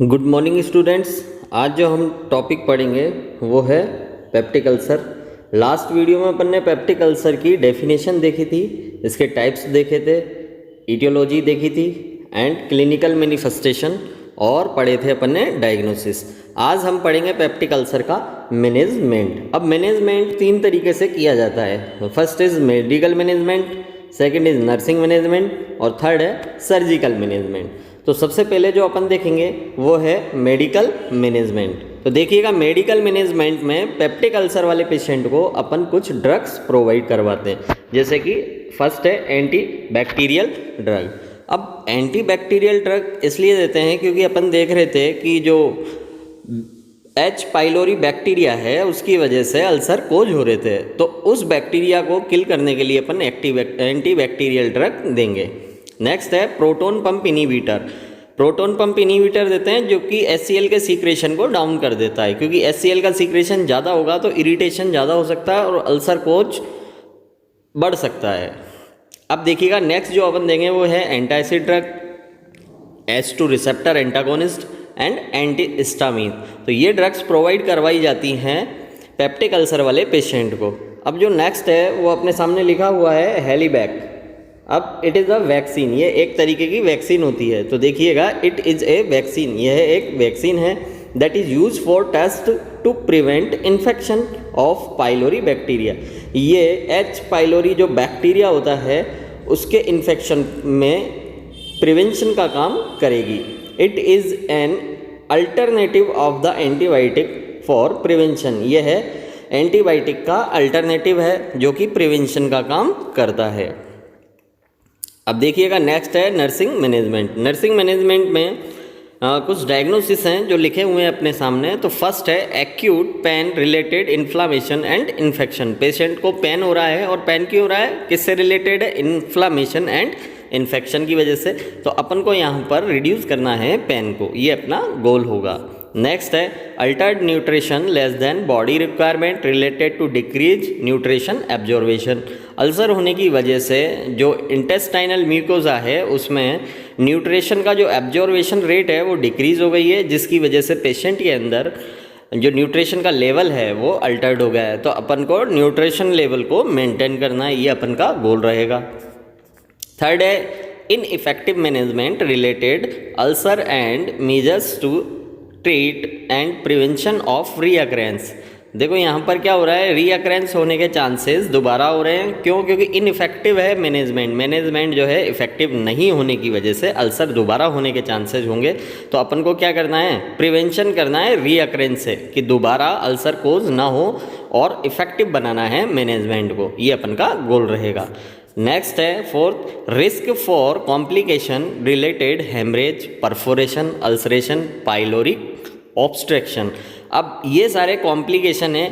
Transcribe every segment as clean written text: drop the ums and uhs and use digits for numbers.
Good morning students. आज जो हम टॉपिक पढ़ेंगे वो है पेप्टिक अल्सर। लास्ट वीडियो में अपन ने पेप्टिक अल्सर की डेफिनेशन देखी थी, इसके टाइप्स देखे थे, ईटियोलॉजी देखी थी एंड क्लिनिकल मैनिफेस्टेशन, और पढ़े थे अपन ने डायग्नोसिस। आज हम पढ़ेंगे पेप्टिक अल्सर का मैनेजमेंट। अब मैनेजमेंट तीन तरीके से किया जाता है। First is medical management, second is nursing management और थर्ड है सर्जिकल मैनेजमेंट। तो सबसे पहले जो अपन देखेंगे वो है मेडिकल मैनेजमेंट। तो देखिएगा, मेडिकल मैनेजमेंट में पेप्टिक अल्सर वाले पेशेंट को अपन कुछ ड्रग्स प्रोवाइड करवाते हैं, जैसे कि फर्स्ट है एंटी बैक्टीरियल ड्रग। अब एंटी बैक्टीरियल ड्रग इसलिए देते हैं क्योंकि अपन देख रहे थे कि जो एच पाइलोरी बैक्टीरिया है उसकी वजह से अल्सर कोज हो रहे थे, तो उस बैक्टीरिया को किल करने के लिए अपन एंटी बैक्टीरियल ड्रग देंगे। नेक्स्ट है proton pump inhibitor. Proton pump inhibitor देते हैं जो कि HCl के सीक्रेशन को डाउन कर देता है, क्योंकि HCl का सीक्रेशन ज़्यादा होगा तो इरिटेशन ज़्यादा हो सकता है और अल्सर कोज बढ़ सकता है। अब देखिएगा, नेक्स्ट जो अपन देंगे वो है antacid drug, H2 receptor antagonist and antihistamine. तो ये ड्रग्स प्रोवाइड करवाई जाती हैं पेप्टिक अल्सर वाले पेशेंट को। अब जो नेक्स्ट है वो अपने सामने लिखा हुआ है हेलीबैक। अब इट इज़ अ वैक्सीन, ये एक तरीके की वैक्सीन होती है। तो देखिएगा, इट इज़ ए वैक्सीन, यह एक वैक्सीन है that is use for test to prevent infection of pylori bacteria. ये एच पाइलोरी जो बैक्टीरिया होता है उसके इन्फेक्शन में प्रिवेंशन का काम करेगी। It is an alternative of the antibiotic for prevention. यह है एंटीबायोटिक का अल्टरनेटिव है जो कि प्रिवेंशन का काम करता है। अब देखिएगा, नेक्स्ट है नर्सिंग मैनेजमेंट। नर्सिंग मैनेजमेंट में कुछ डायग्नोसिस हैं जो लिखे हुए हैं अपने सामने। तो फर्स्ट है acute pain related inflammation and infection. Patient को पेन हो रहा है, और पेन क्यों हो रहा है, किससे रिलेटेड है, इन्फ्लामेशन एंड इन्फेक्शन की वजह से। तो अपन को यहाँ पर रिड्यूस करना है पेन को, ये अपना गोल होगा। नेक्स्ट है altered nutrition less than body requirement related to decrease nutrition absorption. Ulcer होने की वजह से जो इंटेस्टाइनल म्यूकोजा है उसमें न्यूट्रिशन का जो एब्जॉर्वेशन रेट है वो डिक्रीज़ हो गई है, जिसकी वजह से पेशेंट के अंदर जो न्यूट्रिशन का लेवल है वो अल्टर्ड हो गया है। तो अपन को न्यूट्रिशन लेवल को मेंटेन करना है, ये अपन का गोल रहेगा। थर्ड है ineffective management related ulcer and measures to treat and prevention of recurrence. देखो यहाँ पर क्या हो रहा है, रीअकरेंस होने के चांसेस दोबारा हो रहे हैं। क्यों? क्योंकि इनइफेक्टिव है मैनेजमेंट जो है इफेक्टिव नहीं होने की वजह से अल्सर दोबारा होने के चांसेस होंगे। तो अपन को क्या करना है, प्रिवेंशन करना है रीअकरेंस से, कि दोबारा अल्सर कोज ना हो, और इफेक्टिव बनाना है मैनेजमेंट को, ये अपन का गोल रहेगा। नेक्स्ट है fourth, risk for complication related haemorrhage, perforation, ulceration, pyloric obstruction. अब ये सारे कॉम्प्लिकेशन है,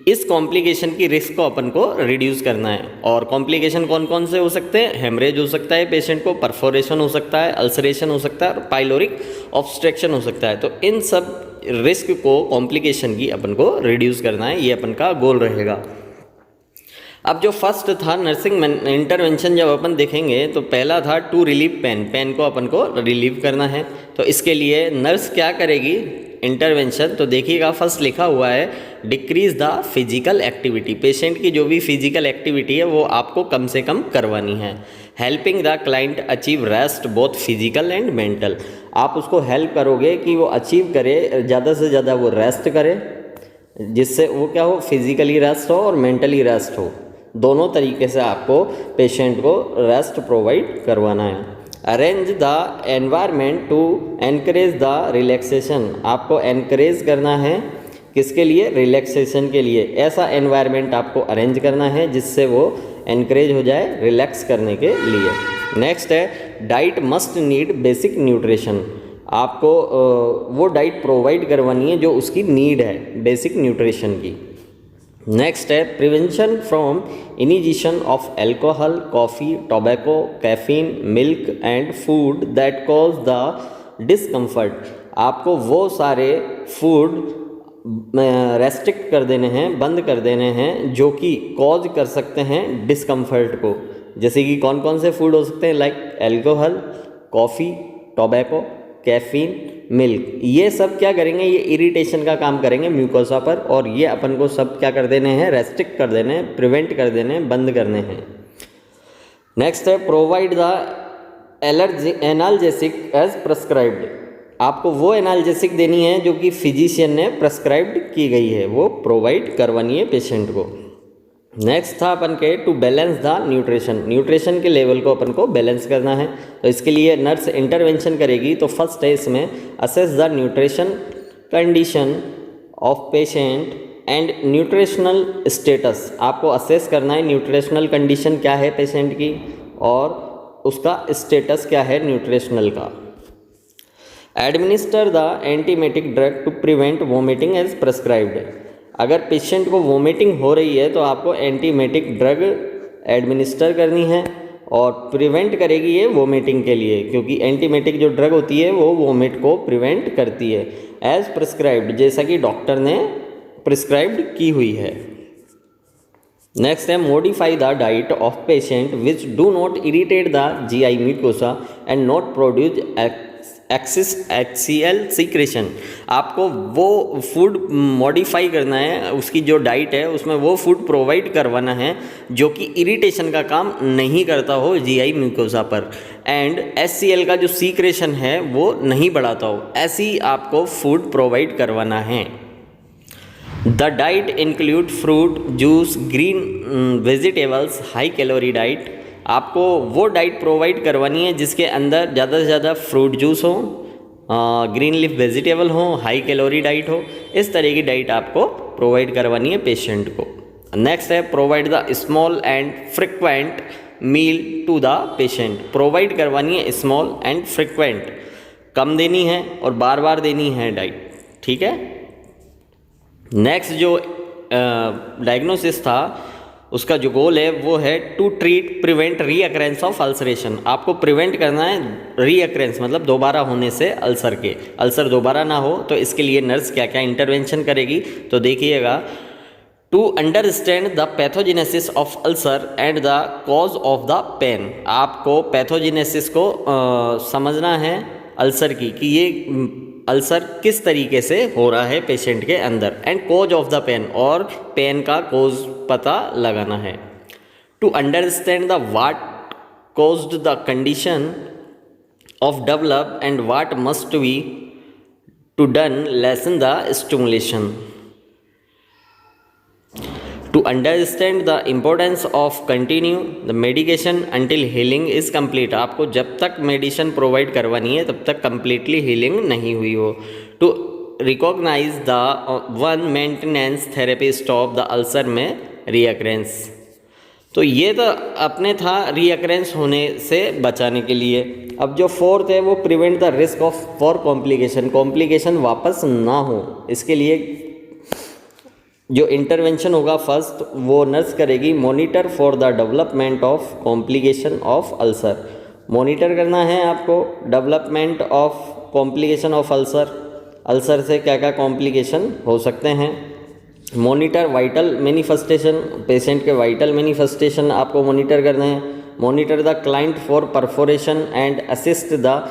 इस कॉम्प्लिकेशन की रिस्क को अपन को रिड्यूस करना है। और कॉम्प्लिकेशन कौन कौन से हो सकते हैं, हेमरेज हो सकता है पेशेंट को, परफोरेशन हो सकता है, अल्सरेशन हो सकता है, और पाइलोरिक ऑब्स्ट्रक्शन हो सकता है। तो इन सब रिस्क को, कॉम्प्लिकेशन की अपन को रिड्यूस करना है, ये अपन का गोल रहेगा। अब जो फर्स्ट था नर्सिंग इंटरवेंशन, जब अपन देखेंगे तो पहला था टू रिलीव पेन। पेन को अपन को रिलीव करना है, तो इसके लिए नर्स क्या करेगी, इंटरवेंशन। तो देखिएगा, फर्स्ट लिखा हुआ है decrease the physical activity. Patient की जो भी फिजिकल एक्टिविटी है वो आपको कम से कम करवानी है। Helping the client achieve rest both physical and mental. आप उसको हेल्प करोगे कि वो अचीव करे, ज़्यादा से ज़्यादा वो रेस्ट करे, जिससे वो क्या हो, फिजिकली रेस्ट हो और मेंटली रेस्ट हो। दोनों तरीके से आपको पेशेंट को रेस्ट प्रोवाइड करवाना है। Arrange the environment to encourage the relaxation. आपको एनकरेज करना है, किसके लिए, रिलैक्सेशन के लिए। ऐसा एनवायरनमेंट आपको अरेंज करना है जिससे वो एनकरेज हो जाए रिलैक्स करने के लिए। नेक्स्ट है diet must need basic nutrition. आपको वो डाइट प्रोवाइड करवानी है जो उसकी नीड है, बेसिक न्यूट्रिशन की। नेक्स्ट है prevention from ingestion of alcohol, coffee, tobacco, caffeine, milk and food that cause the discomfort. आपको वो सारे फूड रेस्ट्रिक्ट कर देने हैं, बंद कर देने हैं, जो कि कॉज कर सकते हैं डिस्कम्फर्ट को। जैसे कि कौन कौन से फूड हो सकते हैं, like alcohol, coffee, tobacco, caffeine, milk, ये सब क्या करेंगे, ये इरिटेशन का काम करेंगे म्यूकोसा पर, और ये अपन को सब क्या कर देने हैं, रेस्ट्रिक्ट कर देने हैं, प्रिवेंट कर देने हैं, बंद करने हैं। नेक्स्ट है provide the analgesic as prescribed. आपको वो एनाल्जेसिक देनी है जो कि फिजिशियन ने प्रेस्क्राइब्ड की गई है, वो प्रोवाइड करवानी है पेशेंट को। नेक्स्ट था अपन के to balance the nutrition, nutrition के लेवल को अपन को बैलेंस करना है, तो इसके लिए नर्स इंटरवेंशन करेगी। तो फर्स्ट है इसमें assess the nutrition condition of patient and nutritional status. आपको असेस करना है न्यूट्रिशनल कंडीशन क्या है पेशेंट की और उसका स्टेटस क्या है न्यूट्रिशनल का। Administer the antiemetic drug to prevent vomiting as prescribed. अगर पेशेंट को वोमिटिंग हो रही है तो आपको एंटीमेटिक ड्रग एडमिनिस्टर करनी है और प्रिवेंट करेगी ये वोमिटिंग के लिए, क्योंकि एंटीमेटिक जो ड्रग होती है वो वोमिट को प्रिवेंट करती है एज प्रिस्क्राइब्ड, जैसा कि डॉक्टर ने प्रिस्क्राइब्ड की हुई है। नेक्स्ट है modify the diet of patient which do not irritate the GI mucosa and not produce axis HCl secretion. आपको वो फूड मॉडिफाई करना है, उसकी जो डाइट है उसमें वो फूड प्रोवाइड करवाना है जो कि इरिटेशन का काम नहीं करता हो GI म्यूकोसा पर, एंड HCl का जो सीक्रेशन है वो नहीं बढ़ाता हो, ऐसी आपको फूड प्रोवाइड करवाना है। The diet include fruit, juice, green vegetables, high calorie diet. आपको वो डाइट प्रोवाइड करवानी है जिसके अंदर ज़्यादा से ज़्यादा फ्रूट जूस हो, ग्रीन लीफ वेजिटेबल हो, हाई कैलोरी डाइट हो, इस तरह की डाइट आपको प्रोवाइड करवानी है पेशेंट को। नेक्स्ट है provide the small and frequent meal to the patient. Provide करवानी है स्मॉल एंड फ्रिक्वेंट, कम देनी है और बार बार देनी है डाइट, ठीक है। नेक्स्ट जो डायग्नोसिस था उसका जो गोल है वो है to treat prevent recurrence of ulceration. आपको प्रिवेंट करना है रीअकरेंस, मतलब दोबारा होने से अल्सर के, अल्सर दोबारा ना हो, तो इसके लिए नर्स क्या क्या इंटरवेंशन करेगी तो देखिएगा। To understand the pathogenesis of ulcer and the cause of the pain. आपको पैथोजेनेसिस को समझना है अल्सर की, कि ये अल्सर किस तरीके से हो रहा है पेशेंट के अंदर, and cause of the pain, और पेन का कॉज पता लगाना है। To understand the what caused the condition of develop and what must be to done lessen the stimulation. To understand the importance of continue the medication until healing is complete. आपको जब तक medicine provide करवानी है तब तक completely healing नहीं हुई हो। To recognise the one maintenance therapy stop the ulcer में रीअकरेंस। तो ये तो अपने था रीअकरेंस होने से बचाने के लिए। अब जो फोर्थ है वो prevent the risk of for complication, complication वापस ना हो, इसके लिए जो इंटरवेंशन होगा फर्स्ट वो नर्स करेगी। Monitor for the development of complication of ulcer. Monitor करना है आपको development of complication of ulcer, ulcer से क्या क्या कॉम्प्लिकेशन हो सकते हैं। मॉनिटर वाइटल मैनिफेस्टेशन, पेशेंट के वाइटल मैनिफेस्टेशन आपको मॉनिटर करने हैं। Monitor the client for perforation and assist the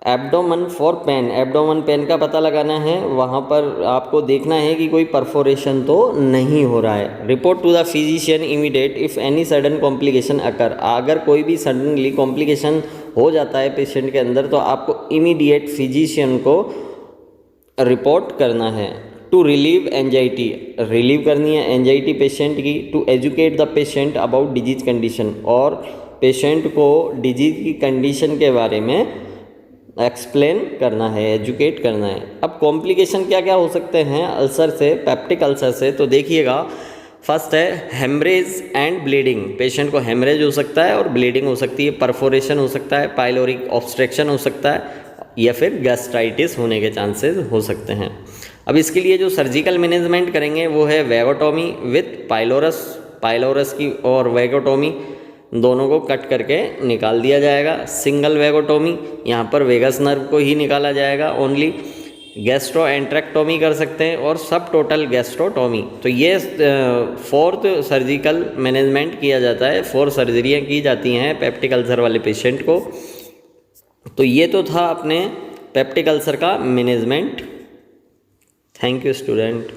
abdomen for pain. Abdomen pain का पता लगाना है, वहाँ पर आपको देखना है कि कोई परफोरेशन तो नहीं हो रहा है। Report to the physician immediate if any sudden complication occur. अगर कोई भी सडनली कॉम्प्लिकेशन हो जाता है पेशेंट के अंदर तो आपको इमीडिएट फिजिशियन को रिपोर्ट करना है। टू रिलीव एंजाइटी, रिलीव करनी है एंजाइटी पेशेंट की। To educate the patient about disease condition, और पेशेंट को डिजीज की कंडीशन के बारे में एक्सप्लेन करना है, एजुकेट करना है। अब कॉम्प्लिकेशन क्या क्या हो सकते हैं अल्सर से, पेप्टिक अल्सर से, तो देखिएगा। फर्स्ट है हेमरेज एंड ब्लीडिंग। पेशेंट को हेमरेज हो सकता है और ब्लीडिंग हो सकती है। परफोरेशन हो सकता है, पाइलोरिक ऑब्स्ट्रक्शन हो सकता है, या फिर गैस्ट्राइटिस होने के चांसेस हो सकते हैं। अब इसके लिए जो सर्जिकल मैनेजमेंट करेंगे वो है वेगोटॉमी विथ पाइलोरस। पाइलोरस की और वेगोटॉमी दोनों को कट करके निकाल दिया जाएगा। सिंगल वेगोटॉमी, यहाँ पर वेगस नर्व को ही निकाला जाएगा ओनली। गैस्ट्रो एंट्रेक्टोमी कर सकते हैं और सब टोटल गैस्ट्रोटोमी। तो ये फोर्थ सर्जिकल मैनेजमेंट किया जाता है, 4 सर्जरियाँ की जाती हैं पेप्टिक अल्सर वाले पेशेंट को। तो ये तो था अपने पेप्टिक अल्सर का मैनेजमेंट। Thank you student.